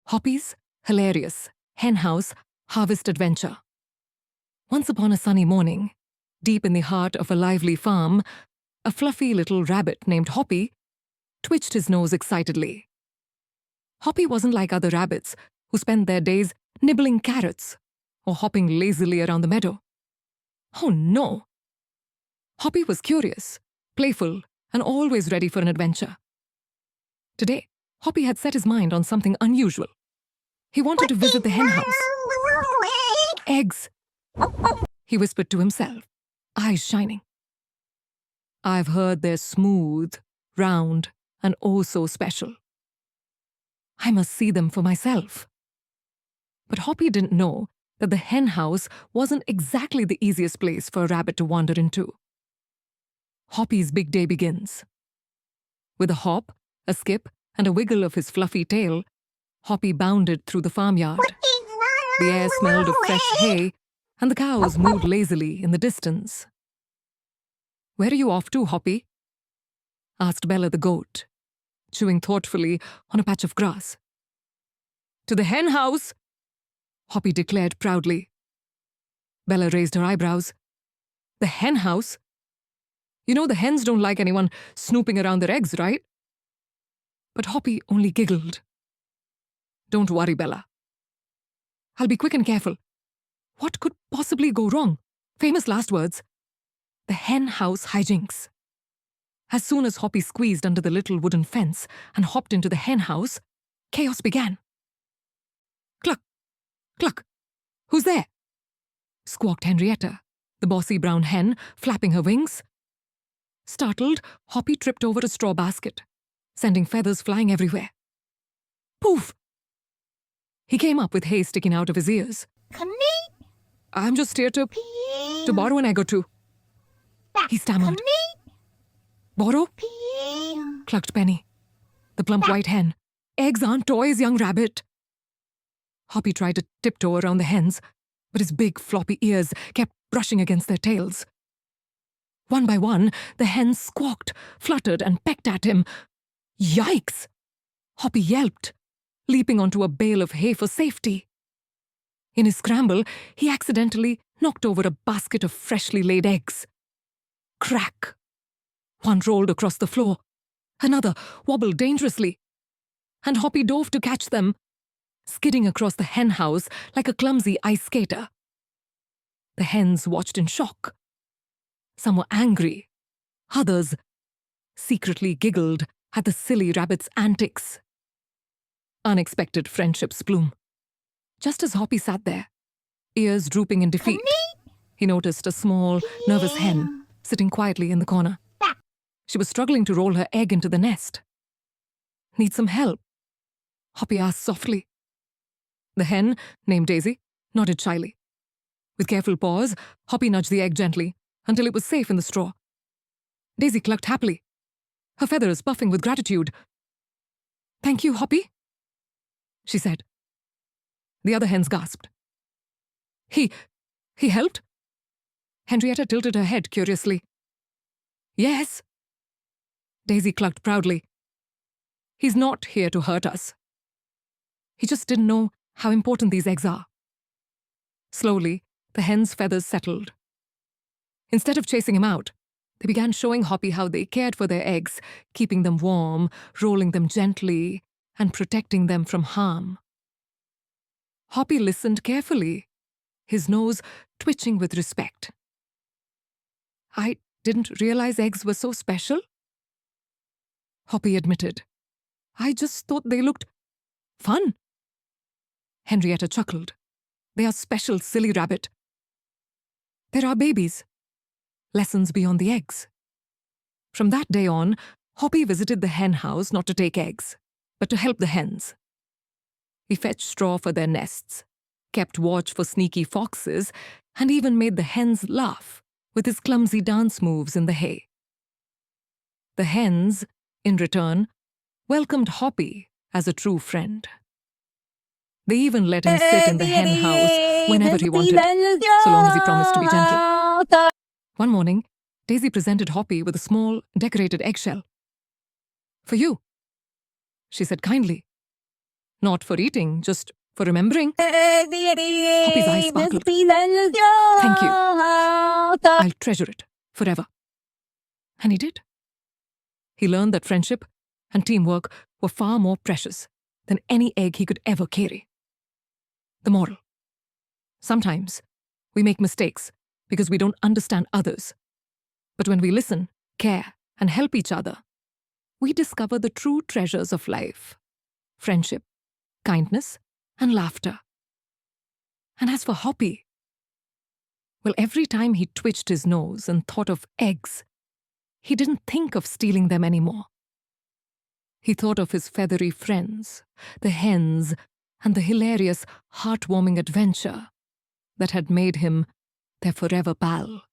Hoppy's hilarious hen-house harvest adventure. Once upon a sunny morning, deep in the heart of a lively farm, a fluffy little rabbit named Hoppy twitched his nose excitedly. Hoppy wasn't like other rabbits who spent their days nibbling carrots or hopping lazily around the meadow. Oh no! Hoppy was curious, playful, and always ready for an adventure. Today, Hoppy had set his mind on something unusual. He wanted to visit the hen house. Eggs, he whispered to himself, eyes shining. I've heard they're smooth, round, and oh so special. I must see them for myself. But Hoppy didn't know that the hen house wasn't exactly the easiest place for a rabbit to wander into. Hoppy's big day begins. With a hop, a skip, and a wiggle of his fluffy tail, Hoppy bounded through the farmyard. The air smelled of fresh hay, and the cows moved lazily in the distance. "Where are you off to, Hoppy?" asked Bella the goat, chewing thoughtfully on a patch of grass. "To the hen house," Hoppy declared proudly. Bella raised her eyebrows. "The hen house? You know the hens don't like anyone snooping around their eggs, right?" But Hoppy only giggled. "Don't worry, Bella. I'll be quick and careful. What could possibly go wrong?" Famous last words. The hen house hijinks. As soon as Hoppy squeezed under the little wooden fence and hopped into the hen house, chaos began. "Cluck! Cluck! Who's there?" squawked Henrietta, the bossy brown hen, flapping her wings. Startled, Hoppy tripped over a straw basket, sending feathers flying everywhere. Poof! He came up with hay sticking out of his ears. "Come "I'm just here to borrow an egg or two," he stammered. "Borrow?" clucked Penny, the plump white hen. "Eggs aren't toys, young rabbit." Hoppy tried to tiptoe around the hens, but his big floppy ears kept brushing against their tails. One by one, the hens squawked, fluttered, and pecked at him. Yikes! Hoppy yelped, leaping onto a bale of hay for safety. In his scramble, he accidentally knocked over a basket of freshly laid eggs. Crack! One rolled across the floor. Another wobbled dangerously. And Hoppy dove to catch them, skidding across the hen house like a clumsy ice skater. The hens watched in shock. Some were angry. Others secretly giggled at the silly rabbit's antics. Unexpected friendships bloom. Just as Hoppy sat there, ears drooping in defeat, he noticed a small, nervous hen sitting quietly in the corner. She was struggling to roll her egg into the nest. "Need some help?" Hoppy asked softly. The hen, named Daisy, nodded shyly. With careful paws, Hoppy nudged the egg gently until it was safe in the straw. Daisy clucked happily, her feathers puffing with gratitude. "Thank you, Hoppy," she said. The other hens gasped. He helped?" Henrietta tilted her head curiously. "Yes," Daisy clucked proudly. "He's not here to hurt us. He just didn't know how important these eggs are." Slowly, the hens' feathers settled. Instead of chasing him out, they began showing Hoppy how they cared for their eggs, keeping them warm, rolling them gently, and protecting them from harm. Hoppy listened carefully, his nose twitching with respect. "I didn't realize eggs were so special," Hoppy admitted. "I just thought they looked fun." Henrietta chuckled. "They are special, silly rabbit. There are babies. Lessons beyond the eggs." From that day on, Hoppy visited the hen house not to take eggs, but to help the hens. He fetched straw for their nests, kept watch for sneaky foxes, and even made the hens laugh with his clumsy dance moves in the hay. The hens, in return, welcomed Hoppy as a true friend. They even let him sit in the hen house whenever he wanted, so long as he promised to be gentle. One morning, Daisy presented Hoppy with a small, decorated eggshell. "For you," she said kindly. Not for eating, just for remembering. Hoppy's eyes sparkled. Thank you. I'll treasure it forever. And he did. He learned that friendship and teamwork were far more precious than any egg he could ever carry. The moral. Sometimes we make mistakes because we don't understand others. But when we listen, care, and help each other, we discover the true treasures of life: friendship, kindness, and laughter. And as for Hoppy, well, every time he twitched his nose and thought of eggs, he didn't think of stealing them anymore. He thought of his feathery friends, the hens, and the hilarious, heartwarming adventure that had made him their forever pal.